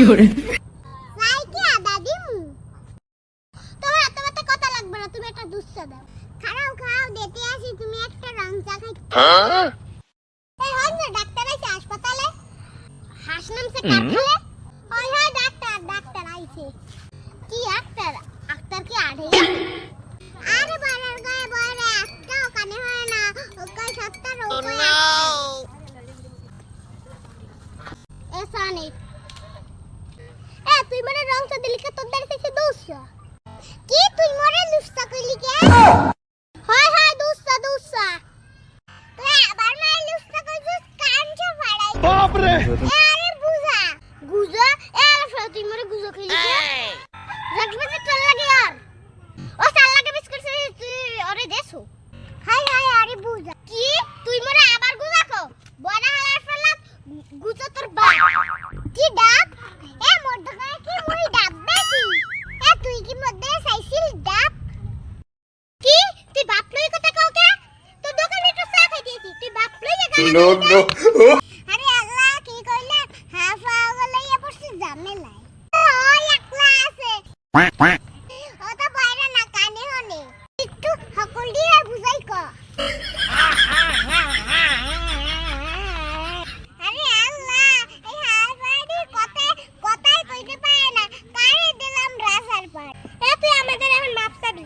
করে লাইকে আদা দিম তোমার এত কথা কথা লাগবে না তুমি একটা দুধ চা দাও খাও খাও দিতে আসি তুমি একটা রং চা খাই এই হন না ডাক্তার আইছে হাসপাতালে হাস নামছে কারখালে ওই হয় ডাক্তার আইছে কি ডাক্তার ডাক্তার কি আড়ে আরে বাড়ার গায়ে বয়রে একটাও কানে হয় না ওই সপ্তাহ ওই এসানি এ তুই মরে রং চা দিলি কে তোর দাঁড়িয়ে দুধ কি তুই মরে লুস্তা কইলি কে হয় হয় দুসা তুই আবার মাই লুস্তা কইছিস কানটা ফাড়াই বাপ রে আরে গুজা এ আরে তুই মরে গুজা কইলি কে রাখবে চল লাগে यार ও চাল লাগে বিস্কুট তুই আরে দেছো হাই আরে বুঝা কি তুই মরে আবার গুজা কো বড় হালার ফলাত গুজা তোর বাপ কি ডাব এ মোর দোকানে কি মুই ডাব বেশি তুই কি মধ্যে সাইছিল ডাব কি তুই বাপ লই কথা কও কে তো দোকানে তো চা খাই দিয়েছি তুই বাপ লই গালি নো আরে আগলা কি কইলা হাফ আগলা লইয়া পড়ছিস ঝামেলাই ওই একলা আছে ও তো বাইরে না কানে হনে একটু হকল দিয়ে বুঝাই ক আরে আল্লাহ এই হাফ আইডি কথাই কইতে পারে না কারে দিলাম রাসার পার এ তুই আমাদের এখন মাপ চাবি